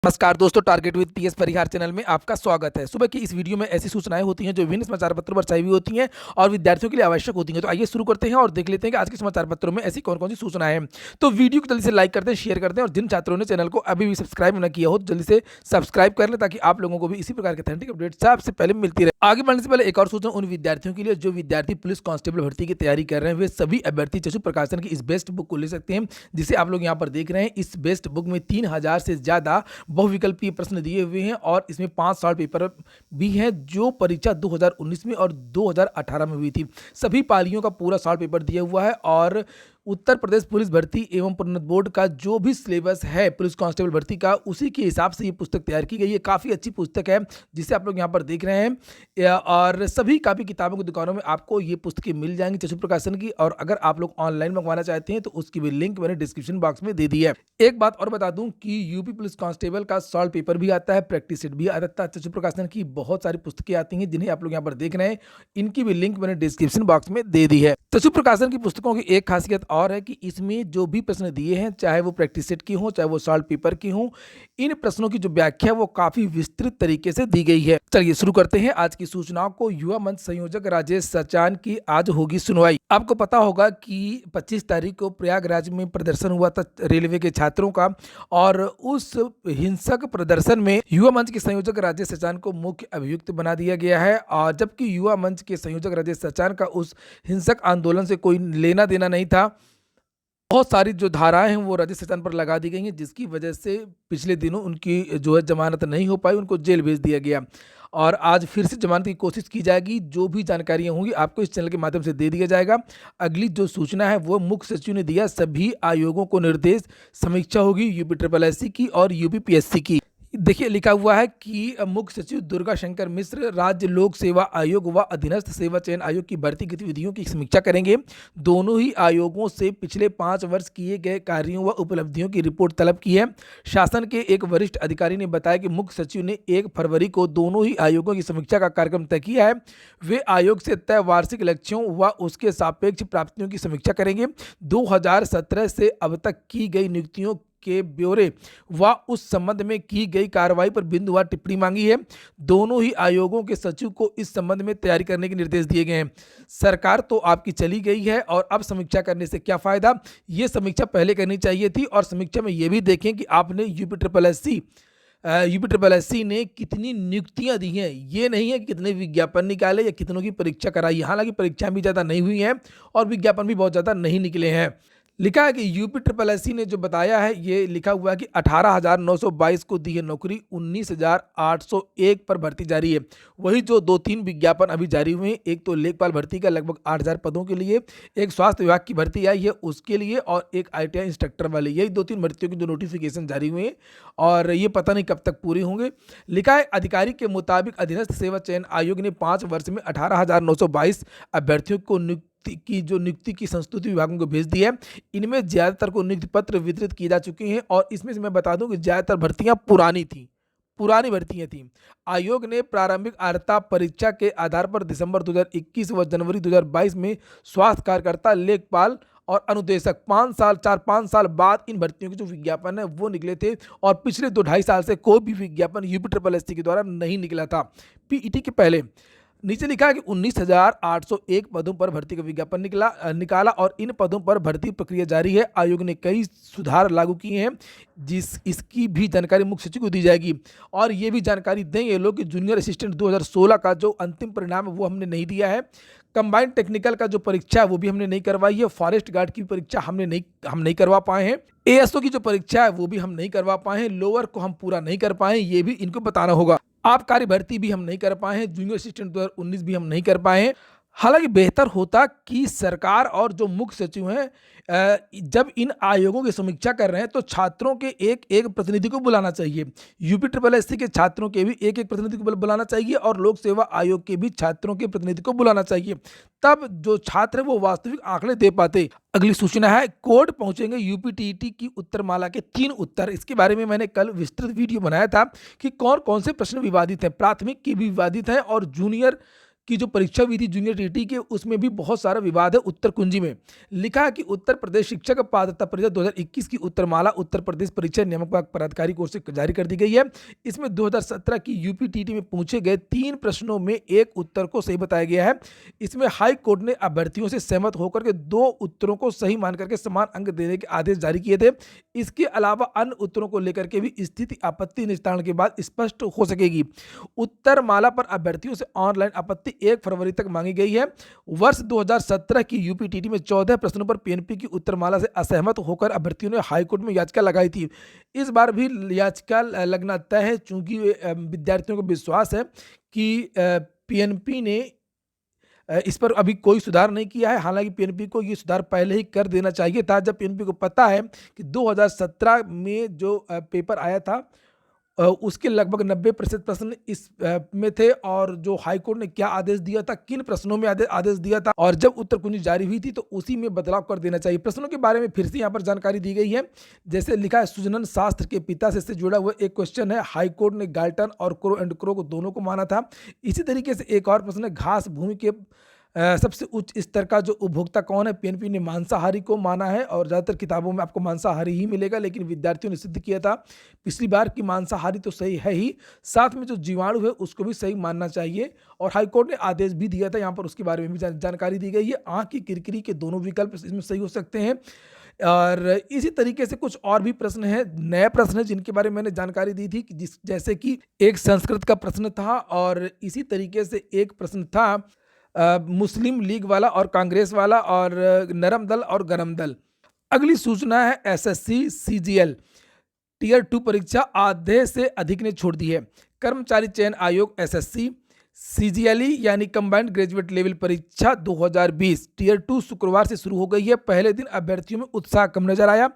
नमस्कार दोस्तों, target with PS Parihar channel में आपका स्वागत है। सुबह की इस वीडियो में ऐसी सूचनाएं होती हैं जो विभिन्न समाचार पत्रों पर छाई हुई होती हैं और विद्यार्थियों के लिए आवश्यक होती हैं। तो आइए शुरू करते हैं और देख लेते हैं कि आज के समाचार पत्रों में ऐसी कौन-कौन सी सूचनाएं हैं। तो वीडियो को जल्दी से लाइक करते हैं, शेयर करते हैं और जिन छात्रों ने चैनल को अभी भी सब्सक्राइब न किया हो तो जल्दी से सब्सक्राइब कर लें ताकि आप लोगों को भी इसी प्रकार के अथेंटिक अपडेट सबसे पहले मिलती रहे। आगे बढ़ने से पहले एक और सूचना उन विद्यार्थियों के लिए जो विद्यार्थी पुलिस कांस्टेबल भर्ती की तैयारी कर रहे हैं। वे सभी अभ्यर्थी चक्षु प्रकाशन की इस बेस्ट बुक को ले सकते हैं, जिसे आप लोग यहाँ पर देख रहे हैं। इस बेस्ट बुक में 3000 से ज्यादा बहुविकल्पीय प्रश्न दिए हुए हैं और इसमें 5 सॉल्व पेपर भी हैं जो परीक्षा 2019 में और 2018 में हुई थी। सभी पालियों का पूरा सॉल्व पेपर दिया हुआ है और उत्तर प्रदेश पुलिस भर्ती एवं प्रोन्नत बोर्ड का जो भी सिलेबस है पुलिस कांस्टेबल भर्ती का, उसी के हिसाब से ये पुस्तक तैयार की गई है। काफ़ी अच्छी पुस्तक है जिसे आप लोग यहाँ पर देख रहे हैं और सभी कापी किताबों की दुकानों में आपको ये पुस्तकें मिल जाएंगी चक्षु प्रकाशन की। और अगर आप लोग ऑनलाइन मंगवाना चाहते हैं तो उसकी भी लिंक मैंने डिस्क्रिप्शन बॉक्स में दे दी है। एक बात और बता दूं कि यूपी पुलिस कांस्टेबल का सॉल्व पेपर भी आता है, प्रैक्टिस सेट भी आता है। चक्षु प्रकाशन की बहुत सारी पुस्तकें आती हैं जिन्हें आप लोग यहाँ पर देख रहे हैं। इनकी भी लिंक मैंने डिस्क्रिप्शन बॉक्स में दे दी है। चक्षु प्रकाशन की पुस्तकों की एक खासियत और है कि इसमें जो भी प्रश्न दिए हैं, चाहे वो प्रैक्टिस सेट की हो चाहे वो सॉल्व पेपर की हो, इन प्रश्नों की जो व्याख्या वो काफी विस्तृत तरीके से दी गई है। चलिए शुरू करते हैं आज की सूचनाओं को। युवा मंच संयोजक राजेश सचान की आज होगी सुनवाई। आपको पता होगा कि 25 तारीख को प्रयागराज में प्रदर्शन हुआ था रेलवे के छात्रों का और उस हिंसक प्रदर्शन में युवा मंच के संयोजक राजेश सचान को मुख्य अभियुक्त बना दिया गया है। और जबकि युवा मंच के संयोजक राजेश सचान का उस हिंसक आंदोलन से कोई लेना देना नहीं था, बहुत सारी जो धाराएं हैं वो राजेश सचान पर लगा दी गई हैं, जिसकी वजह से पिछले दिनों उनकी जो है जमानत नहीं हो पाई, उनको जेल भेज दिया गया और आज फिर से जमानत की कोशिश की जाएगी। जो भी जानकारियां होंगी आपको इस चैनल के माध्यम से दे दिया जाएगा। अगली जो सूचना है वो मुख्य सचिव ने दिया सभी आयोगों को निर्देश, समीक्षा होगी यूपी ट्रिपल एससी की और यूपी पीएससी की। देखिए लिखा हुआ है कि मुख्य सचिव दुर्गा शंकर मिश्र राज्य लोक सेवा आयोग व अधीनस्थ सेवा चयन आयोग की भर्ती गतिविधियों की समीक्षा करेंगे। दोनों ही आयोगों से पिछले 5 वर्ष किए गए कार्यों व उपलब्धियों की रिपोर्ट तलब की है। शासन के एक वरिष्ठ अधिकारी ने बताया कि मुख्य सचिव ने 1 फरवरी को दोनों ही आयोगों की समीक्षा का कार्यक्रम तय किया है। वे आयोग से तय वार्षिक लक्ष्यों व उसके सापेक्ष प्राप्तियों की समीक्षा करेंगे। 2017 से अब तक की गई नियुक्तियों के ब्यौरे व उस संबंध में की गई कार्रवाई पर बिंदुवार टिप्पणी मांगी है। दोनों ही आयोगों के सचिव को इस संबंध में तैयारी करने के निर्देश दिए गए हैं। सरकार तो आपकी चली गई है और अब समीक्षा करने से क्या फायदा। ये समीक्षा पहले करनी चाहिए थी और समीक्षा में ये भी देखें कि आपने यूपी ट्रिपल एससी ने कितनी नियुक्तियां दी हैं। ये नहीं है कि कितने विज्ञापन निकाले या कितनों की परीक्षा कराई। हालांकि परीक्षाएं भी ज़्यादा नहीं हुई हैं और विज्ञापन भी बहुत ज़्यादा नहीं निकले हैं। लिखा है कि यूपी ट्रिपल एससी ने जो बताया है, ये लिखा हुआ है कि 18,922 को दी है नौकरी, 19,801 पर भर्ती जारी है। वही जो 2-3 विज्ञापन अभी जारी हुए हैं, एक तो लेखपाल भर्ती का लगभग 8,000 पदों के लिए, एक स्वास्थ्य विभाग की भर्ती आई है उसके लिए और एक ITI इंस्ट्रक्टर वाली, यही 2-3 भर्तियों की जो नोटिफिकेशन जारी हुए हैं और ये पता नहीं कब तक पूरे होंगे। लिखा है अधिकारी के मुताबिक अधीनस्थ सेवा चयन आयोग ने 5 वर्ष में 18,922 अभ्यर्थियों को नियुक्ति की संस्तुति विभागों को भेज दी है। इनमें ज्यादातर को नियुक्ति पत्र वितरित किए जा चुके हैं और इसमें से मैं बता दूं कि ज्यादातर भर्तियां पुरानी भर्तियां थी। आयोग ने प्रारंभिक अर्हता परीक्षा के आधार पर दिसंबर 2021 व जनवरी 2022 में स्वास्थ्य कार्यकर्ता, लेखपाल और अनुदेशक 5 साल बाद इन भर्तियों के जो विज्ञापन है वो निकले थे और पिछले 2-2.5 साल से कोई भी विज्ञापन यूपी ट्रिपल एससी के द्वारा नहीं निकला था पीईटी के पहले। नीचे लिखा है कि 19,801 पदों पर भर्ती का विज्ञापन निकाला और इन पदों पर भर्ती प्रक्रिया जारी है। आयोग ने कई सुधार लागू किए हैं इसकी भी जानकारी मुख्य सचिव को दी जाएगी। और ये भी जानकारी दें ये लोग कि जूनियर असिस्टेंट 2016 का जो अंतिम परिणाम है वो हमने नहीं दिया है। कंबाइंड टेक्निकल का जो परीक्षा है वो भी हमने नहीं करवाई है। फॉरेस्ट गार्ड की परीक्षा हम नहीं करवा पाए हैं। एएसओ की जो परीक्षा है वो भी हम नहीं करवा पाए हैं। लोअर को हम पूरा नहीं कर पाए हैं, ये भी इनको बताना होगा। आबकारी भर्ती भी हम नहीं कर पाए हैं। जूनियर असिस्टेंट 2019 भी हम नहीं कर पाए हैं। हालांकि बेहतर होता कि सरकार और जो मुख्य सचिव हैं जब इन आयोगों की समीक्षा कर रहे हैं तो छात्रों के एक एक प्रतिनिधि को बुलाना चाहिए। यूपी ट्रिपल एससी के छात्रों के भी एक एक प्रतिनिधि को बुलाना चाहिए और लोक सेवा आयोग के भी छात्रों के प्रतिनिधि को बुलाना चाहिए। तब जो छात्र है वो वास्तविक आंकड़े दे पाते। अगली सूचना है कोर्ट पहुंचेंगे यूपी टीईटी की उत्तरमाला के 3 उत्तर। इसके बारे में मैंने कल विस्तृत वीडियो बनाया था कि कौन कौन से प्रश्न विवादित हैं। प्राथमिक की भी विवादित है और जूनियर की जो परीक्षा हुई थी जूनियर टीटी के, उसमें भी बहुत सारा विवाद है उत्तर कुंजी में। लिखा है कि उत्तर प्रदेश शिक्षक पात्रता परीक्षा 2021 की उत्तरमाला उत्तर प्रदेश परीक्षा नियामक प्राधिकारी की ओर से जारी कर दी गई है। इसमें 2017 की यूपीटीटी में पूछे गए 3 प्रश्नों में एक उत्तर को सही बताया गया है। इसमें हाई कोर्ट ने अभ्यर्थियों से सहमत होकर के 2 उत्तरों को सही मान करके समान अंक देने के आदेश जारी किए थे। इसके अलावा अन्य उत्तरों को लेकर के भी स्थिति आपत्ति निस्तारण के बाद स्पष्ट हो सकेगी। उत्तरमाला पर अभ्यर्थियों से ऑनलाइन आपत्ति 1 फरवरी तक मांगी गई है। वर्ष 2017 की यूपीटीटी में 14 प्रश्नों पर पीएनपी की उत्तरमाला से असहमत होकर अभ्यर्थियों ने हाईकोर्ट में याचिका लगाई थी। इस बार भी याचिका लगना तय है, चूंकि विद्यार्थियों को विश्वास है कि पीएनपी ने इस पर अभी कोई सुधार नहीं किया है। हालांकि पीएनपी को ये सुधार पहले ही कर देना चाहिए था, जब पीएनपी को पता है कि 2017 में जो पेपर आया था उसके लगभग 90% प्रश्न इस में थे, और जो हाईकोर्ट ने क्या आदेश दिया था, किन प्रश्नों में आदेश दिया था, और जब उत्तर कुंजी जारी हुई थी तो उसी में बदलाव कर देना चाहिए। प्रश्नों के बारे में फिर से यहाँ पर जानकारी दी गई है। जैसे लिखा है, सुजनन शास्त्र के पिता से जुड़ा हुआ एक क्वेश्चन है। हाईकोर्ट ने गाल्टन और क्रो एंड क्रो को दोनों को माना था। इसी तरीके से एक और प्रश्न है, घास भूमि के सबसे उच्च स्तर का जो उपभोक्ता कौन है। पीएनपी ने मांसाहारी को माना है, और ज़्यादातर किताबों में आपको मांसाहारी ही मिलेगा, लेकिन विद्यार्थियों ने सिद्ध किया था पिछली बार कि मांसाहारी तो सही है ही, साथ में जो जीवाणु है उसको भी सही मानना चाहिए। और हाईकोर्ट ने आदेश भी दिया था, यहाँ पर उसके बारे में भी जानकारी दी गई है। आँख की किरकिरी के दोनों विकल्प इसमें सही हो सकते हैं। और इसी तरीके से कुछ और भी प्रश्न है, नए प्रश्न है, जिनके बारे में मैंने जानकारी दी थी कि जैसे कि एक संस्कृत का प्रश्न था, और इसी तरीके से एक प्रश्न था मुस्लिम लीग वाला और कांग्रेस वाला, और नरम दल और गरम दल। अगली सूचना है, एसएससी सीजीएल टीयर 2 परीक्षा आधे से अधिक ने छोड़ दी है। कर्मचारी चयन आयोग एसएससी सीजीएलई यानी कंबाइंड ग्रेजुएट लेवल परीक्षा 2020 टीयर 2 शुक्रवार से शुरू हो गई है। पहले दिन अभ्यर्थियों में उत्साह कम नजर आया।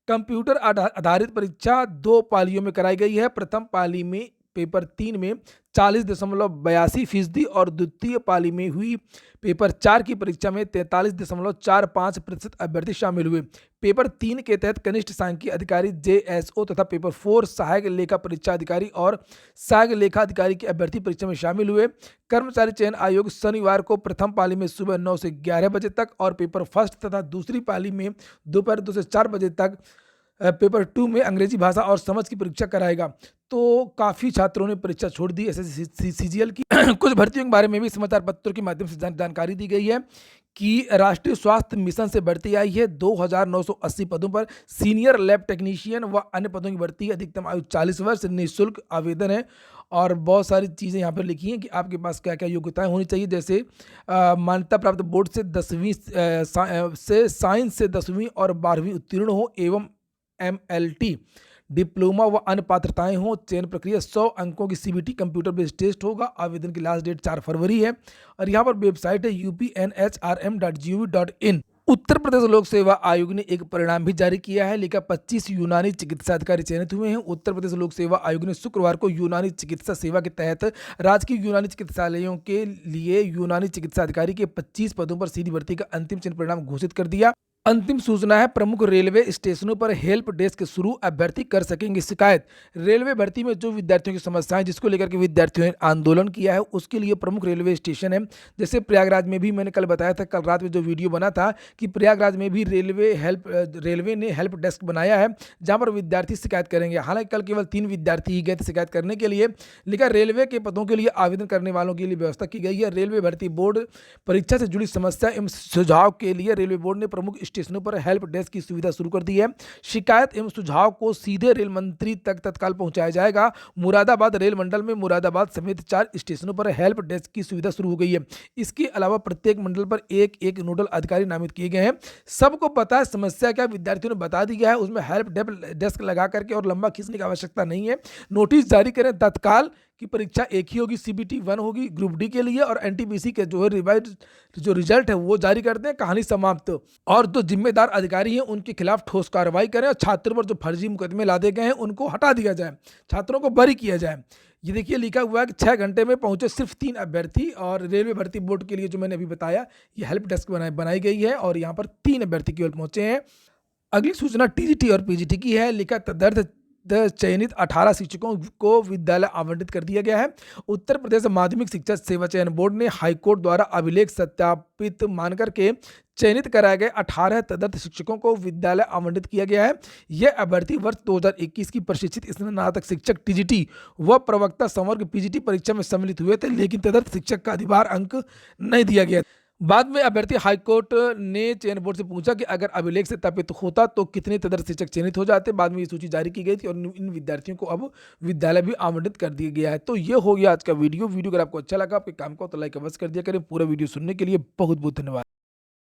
कंप्यूटर आधारित परीक्षा 2 पालियों में कराई गई है। प्रथम पाली में पेपर 3 में 40.82% और द्वितीय पाली में हुई पेपर 4 की परीक्षा में 43.45% अभ्यर्थी शामिल हुए। पेपर 3 के तहत कनिष्ठ सांख्यिकी अधिकारी जेएसओ तथा पेपर 4 सहायक लेखा परीक्षा अधिकारी और सहायक लेखा अधिकारी के अभ्यर्थी परीक्षा में शामिल हुए। कर्मचारी चयन आयोग शनिवार को प्रथम पाली में सुबह 9 से 11 बजे तक और पेपर फर्स्ट तथा दूसरी पाली में दोपहर 2 से 4 बजे तक पेपर 2 में अंग्रेजी भाषा और समझ की परीक्षा कराएगा। तो काफ़ी छात्रों ने परीक्षा छोड़ दी एसएससी सीजीएल की। कुछ भर्तियों के बारे में भी समाचार पत्रों के माध्यम से जानकारी दी गई है कि राष्ट्रीय स्वास्थ्य मिशन से भर्ती आई है। 2980 पदों पर सीनियर लैब टेक्नीशियन व अन्य पदों की भर्ती। अधिकतम आयु 40 वर्ष, निःशुल्क आवेदन है, और बहुत सारी चीज़ें यहाँ पर लिखी हैं कि आपके पास क्या क्या योग्यताएं होनी चाहिए। जैसे मान्यता प्राप्त बोर्ड से 10वीं से साइंस से 10वीं और 12वीं उत्तीर्ण हो, एवं एमएलटी डिप्लोमा व अन्य पात्रताएं हो। चयन प्रक्रिया 100 अंकों की सीबीटी कंप्यूटर बेस्ड टेस्ट होगा। आवेदन की लास्ट डेट 4 फरवरी है, और यहाँ पर वेबसाइट है upnhrm.gov.in। उत्तर प्रदेश लोक सेवा आयोग ने एक परिणाम भी जारी किया है। लिखा 25 यूनानी चिकित्सा अधिकारी चयनित हुए हैं। उत्तर प्रदेश लोक सेवा आयोग ने शुक्रवार को यूनानी चिकित्सा सेवा के तहत राजकीय यूनानी चिकित्सालयों के लिए यूनानी चिकित्सा अधिकारी के 25 पदों पर सीधी भर्ती का अंतिम चयन परिणाम घोषित कर दिया। अंतिम सूचना है, प्रमुख रेलवे स्टेशनों पर हेल्प डेस्क शुरू, अभ्यर्थी कर सकेंगे शिकायत। रेलवे भर्ती में जो विद्यार्थियों की समस्याएं जिसको लेकर के विद्यार्थियों ने आंदोलन किया है, उसके लिए प्रमुख रेलवे स्टेशन है। जैसे प्रयागराज में भी मैंने कल बताया था, कल रात में जो वीडियो बना था कि प्रयागराज में भी रेलवे ने हेल्प डेस्क बनाया है, जहां पर विद्यार्थी शिकायत करेंगे। हालांकि कल केवल 3 विद्यार्थी ही गए थे शिकायत करने के लिए। लिखा रेलवे के पदों के लिए आवेदन करने वालों के लिए व्यवस्था की गई है। रेलवे भर्ती बोर्ड परीक्षा से जुड़ी समस्या एवं सुझाव के लिए रेलवे बोर्ड ने प्रमुख स्टेशनों पर हेल्प डेस्क की सुविधा शुरू कर दी है। शिकायत एवं सुझाव को सीधे रेल मंत्री तक तत्काल पहुंचाया जाएगा। मुरादाबाद रेल मंडल में मुरादाबाद समेत 4 स्टेशनों पर हेल्प डेस्क की सुविधा शुरू हो गई है। इसके अलावा प्रत्येक मंडल पर एक नोडल अधिकारी नामित किए गए हैं। सबको पता है समस्या क्या, विद्यार्थियों ने बता दिया है। उसमें हेल्प डेस्क लगा करके और लंबा खींचने की आवश्यकता नहीं है। नोटिस जारी करें तत्काल की परीक्षा एक ही होगी, सीबीटी 1 होगी ग्रुप डी के लिए, और एनटीपीसी के जो है रिवाइज जो रिजल्ट है वो जारी करते हैं, कहानी समाप्त। और जो जिम्मेदार अधिकारी हैं उनके खिलाफ ठोस कार्रवाई करें, और छात्रों पर जो फर्जी मुकदमे लादे गए हैं उनको हटा दिया जाए, छात्रों को बरी किया जाए। ये देखिए लिखा हुआ है कि 6 घंटे में पहुंचे सिर्फ 3 अभ्यर्थी। और रेलवे भर्ती बोर्ड के लिए जो मैंने अभी बताया, ये हेल्प डेस्क बनाई गई है, और यहाँ पर 3 अभ्यर्थी केवल पहुंचे हैं। अगली सूचना टीजीटी और पीजीटी की है। लिखा तदर्थ चयनित 18 शिक्षकों को विद्यालय आवंटित कर दिया गया है। उत्तर प्रदेश माध्यमिक शिक्षा सेवा चयन बोर्ड ने हाईकोर्ट द्वारा अभिलेख सत्यापित मानकर के चयनित कराए गए 18 तदर्थ शिक्षकों को विद्यालय आवंटित किया गया है। यह अभ्यर्थी वर्ष 2021 की प्रशिक्षित स्नातक शिक्षक टीजीटी व प्रवक्ता संवर्ग पीजीटी परीक्षा में सम्मिलित हुए थे, लेकिन तदर्थ शिक्षक का अधिभार अंक नहीं दिया गया। बाद में अभ्यर्थी हाईकोर्ट ने चयन बोर्ड से पूछा कि अगर अभिलेख से स्थापित होता तो कितने तदर्थ शिक्षक चयनित हो जाते। बाद में ये सूची जारी की गई थी और इन विद्यार्थियों को अब विद्यालय भी आवंटित कर दिया गया है। तो ये हो गया आज का वीडियो। अगर आपको अच्छा लगा, आपके काम को तो लाइक अवश्य कर दिया करें। पूरा वीडियो सुनने के लिए बहुत बहुत धन्यवाद।